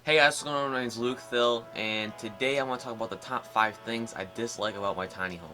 Hey guys, what's going on? My name's Luke Thill, and today I want to talk about the top 5 things I dislike about my tiny home.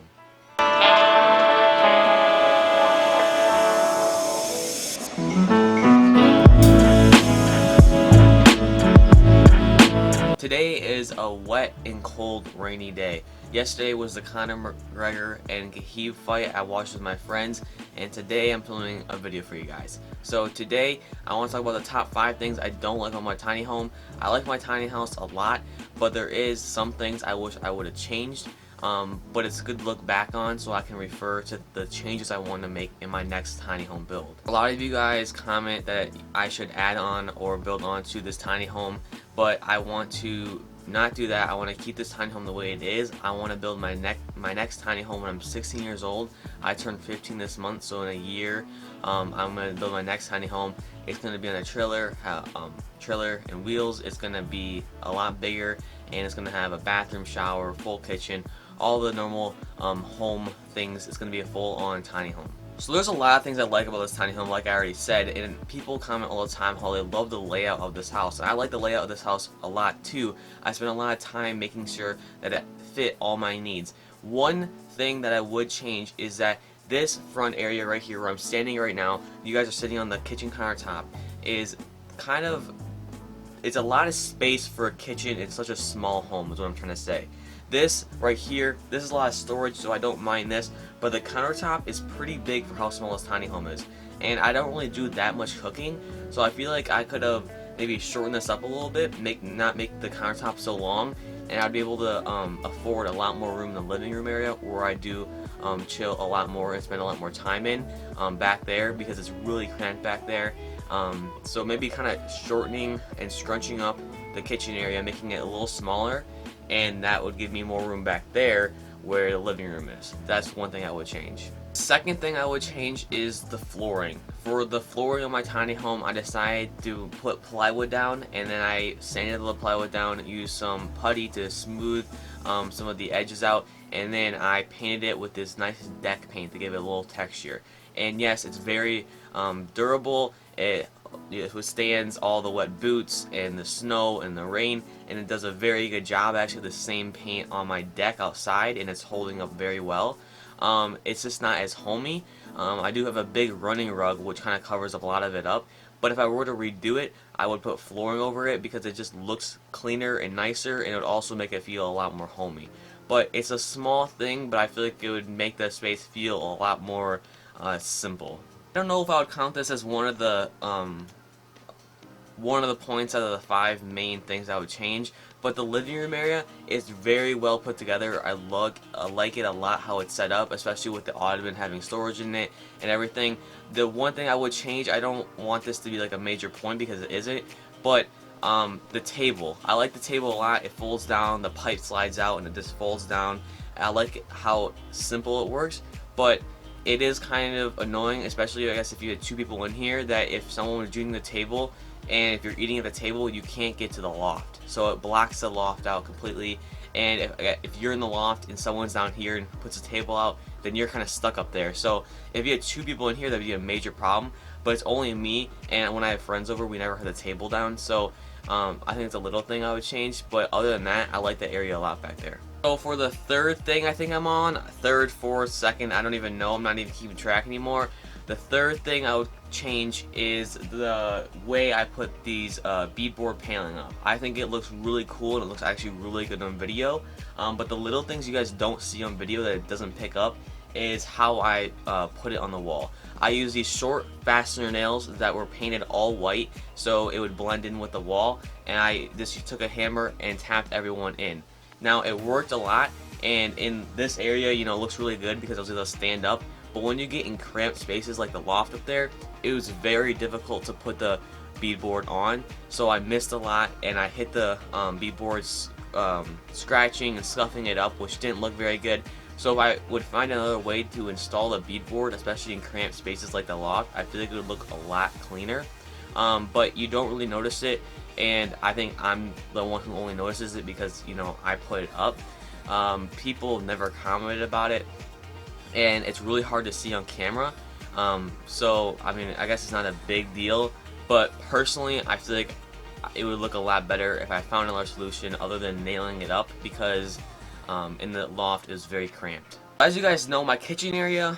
Today is a wet and cold rainy day. Yesterday was the Conor McGregor and Khabib fight I watched with my friends, and today I'm filming a video for you guys. So today I want to talk about the top 5 things I don't like about my tiny home. I like my tiny house a lot, but there is some things I wish I would have changed. But it's good to look back on so I can refer to the changes I want to make in my next tiny home build. A lot of you guys comment that I should add on or build on to this tiny home, but I want to not do that. I want to keep this tiny home the way it is. I want to build my next tiny home when I'm 16 years old. I turned 15 this month, so in a year I'm going to build my next tiny home. It's going to be on a trailer and wheels. It's going to be a lot bigger, and it's going to have a bathroom, shower, full kitchen, all the normal home things. It's going to be a full-on tiny home. So there's a lot of things I like about this tiny home, like I already said, and people comment all the time how they love the layout of this house. And I like the layout of this house a lot too. I spent a lot of time making sure that it fit all my needs. One thing that I would change is that this front area right here where I'm standing right now, you guys are sitting on the kitchen countertop, is kind of, it's a lot of space for a kitchen in such a small home is what I'm trying to say. This right here, this is a lot of storage, so I don't mind this, but the countertop is pretty big for how small this tiny home is. And I don't really do that much cooking, so I feel like I could have maybe shortened this up a little bit, not make the countertop so long, and I'd be able to afford a lot more room in the living room area where I do chill a lot more and spend a lot more time in back there, because it's really cramped back there. So maybe kind of shortening and scrunching up the kitchen area, making it a little smaller, and that would give me more room back there where the living room is. That's one thing I would change. Second thing I would change is the flooring. For the flooring of my tiny home, I decided to put plywood down, and then I sanded the plywood down, used some putty to smooth some of the edges out, and then I painted it with this nice deck paint to give it a little texture. And yes, it's very durable. It withstands all the wet boots and the snow and the rain, and it does a very good job. Actually, the same paint on my deck outside, and it's holding up very well. It's just not as homey. I do have a big running rug which kind of covers up a lot of it up, but if I were to redo it, I would put flooring over it because it just looks cleaner and nicer, and it would also make it feel a lot more homey. But it's a small thing, but I feel like it would make the space feel a lot more simple. I don't know if I would count this as one of the points out of the 5 main things I would change, but the living room area is very well put together. I like it a lot how it's set up, especially with the ottoman having storage in it and everything. The one thing I would change, I don't want this to be like a major point because it isn't, but the table. I like the table a lot. It folds down, the pipe slides out, and it just folds down. I like how simple it works, but it is kind of annoying, especially I guess if you had 2 people in here, that if someone was doing the table and if you're eating at the table, you can't get to the loft. So it blocks the loft out completely, and if you're in the loft and someone's down here and puts a table out, then you're kind of stuck up there. So if you had 2 people in here, that'd be a major problem, but it's only me, and when I have friends over, we never had the table down. So I think it's a little thing I would change, but other than that, I like the area a lot back there. So for the third thing I think I'm on, third, fourth, second, I don't even know, I'm not even keeping track anymore. The third thing I would change is the way I put these beadboard paneling up. I think it looks really cool, and it looks actually really good on video, but the little things you guys don't see on video that it doesn't pick up is how I put it on the wall. I use these short fastener nails that were painted all white so it would blend in with the wall, and I just took a hammer and tapped everyone in. Now it worked a lot, and in this area, you know, it looks really good because I was able to stand up, but when you get in cramped spaces like the loft up there, it was very difficult to put the beadboard on, so I missed a lot, and I hit the beadboards scratching and scuffing it up, which didn't look very good. So if I would find another way to install a beadboard, especially in cramped spaces like the loft, I feel like it would look a lot cleaner. But you don't really notice it, and I think I'm the one who only notices it because, you know, I put it up. People never commented about it, and it's really hard to see on camera. So I mean, I guess it's not a big deal, but personally I feel like it would look a lot better if I found another solution other than nailing it up, because in the loft is very cramped. As you guys know, my kitchen area,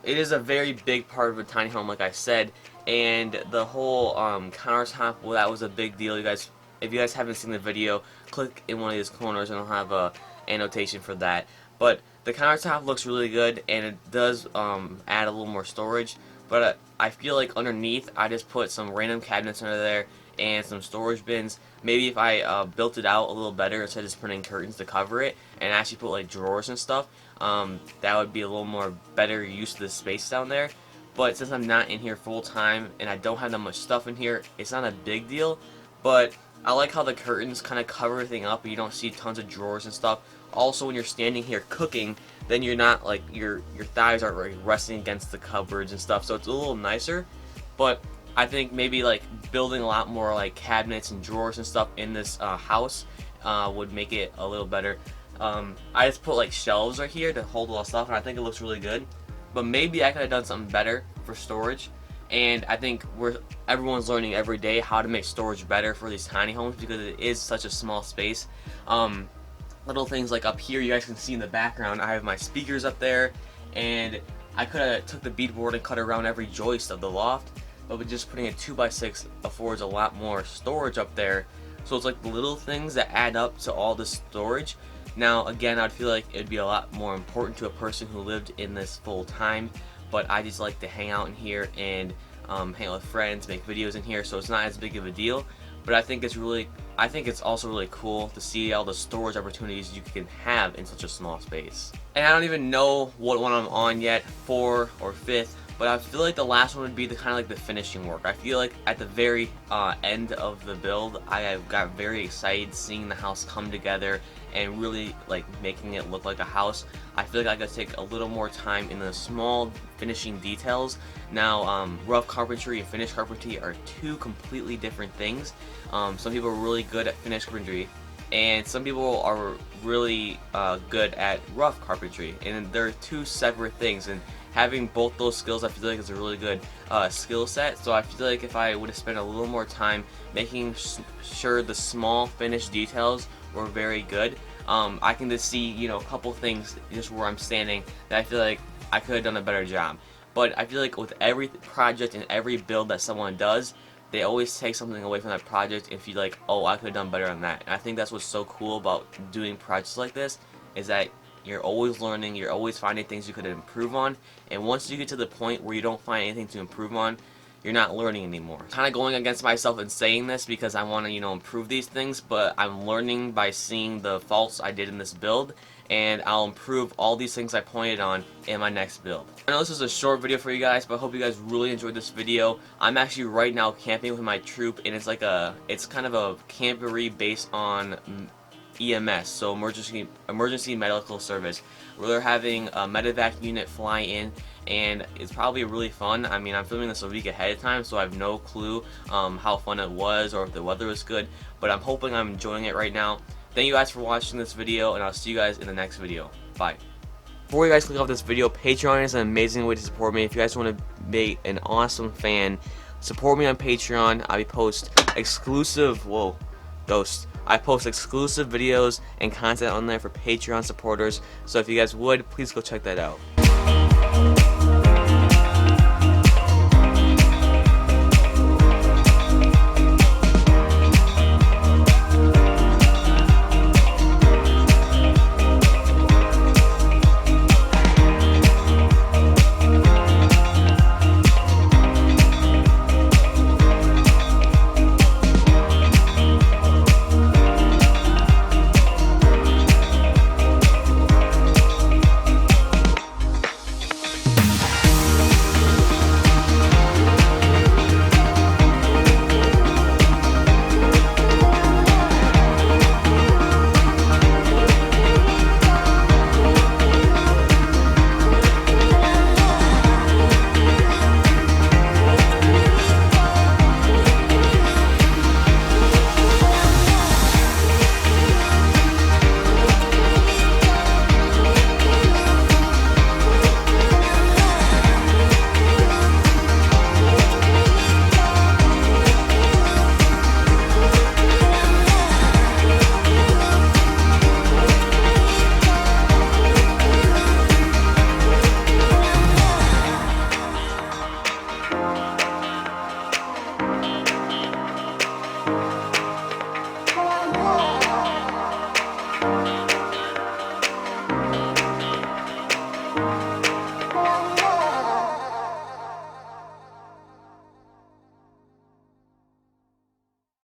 it is a very big part of a tiny home, like I said, and the whole countertop, well, that was a big deal. You guys, if you guys haven't seen the video, click in one of these corners and I'll have a annotation for that. But the countertop looks really good, and it does add a little more storage, but I feel like underneath I just put some random cabinets under there and some storage bins. Maybe if I built it out a little better instead of just putting curtains to cover it and actually put like drawers and stuff, that would be a little more better use of the space down there. But since I'm not in here full time and I don't have that much stuff in here, it's not a big deal. But I like how the curtains kind of cover everything up and you don't see tons of drawers and stuff. Also, when you're standing here cooking, then you're not like your thighs aren't like resting against the cupboards and stuff, so it's a little nicer. But I think maybe like building a lot more like cabinets and drawers and stuff in this house would make it a little better. I just put like shelves right here to hold a lot of stuff, and I think it looks really good. But maybe I could have done something better for storage. And I think everyone's learning every day how to make storage better for these tiny homes, because it is such a small space. Little things like up here, you guys can see in the background, I have my speakers up there, and I could have took the beadboard and cut around every joist of the loft, but with just putting a 2x6 affords a lot more storage up there. So it's like the little things that add up to all this storage. Now again, I'd feel like it'd be a lot more important to a person who lived in this full time, but I just like to hang out in here and hang out with friends, make videos in here, so it's not as big of a deal. But I think it's also really cool to see all the storage opportunities you can have in such a small space. And I don't even know what one I'm on yet, 4th or 5th, but I feel like the last one would be the kind of like the finishing work. I feel like at the very end of the build, I got very excited seeing the house come together and really like making it look like a house. I feel like I could take a little more time in the small finishing details. Now, rough carpentry and finished carpentry are two completely different things. Some people are really good at finished carpentry, and some people are really good at rough carpentry, and they're two separate things. And having both those skills, I feel like is a really good skill set. So I feel like if I would have spent a little more time making sure the small finished details were very good, I can just see, you know, a couple things just where I'm standing that I feel like I could have done a better job. But I feel like with every project and every build that someone does, they always take something away from that project and feel like, oh, I could have done better on that. And I think that's what's so cool about doing projects like this, is that you're always learning, you're always finding things you could improve on, and once you get to the point where you don't find anything to improve on, you're not learning anymore. Kind of going against myself in saying this because I want to, you know, improve these things, but I'm learning by seeing the faults I did in this build, and I'll improve all these things I pointed on in my next build. I know this is a short video for you guys, but I hope you guys really enjoyed this video. I'm actually right now camping with my troop, and it's kind of a camporee based on EMS, so emergency medical service, where they're having a medevac unit fly in, and it's probably really fun. I mean, I'm filming this a week ahead of time, so I have no clue how fun it was or if the weather was good, but I'm hoping I'm enjoying it right now. Thank you guys for watching this video, and I'll see you guys in the next video. Bye. Before you guys click off this video, Patreon is an amazing way to support me. If you guys want to be an awesome fan, support me on Patreon. I post exclusive, I post exclusive videos and content on there for Patreon supporters, so if you guys would, please go check that out.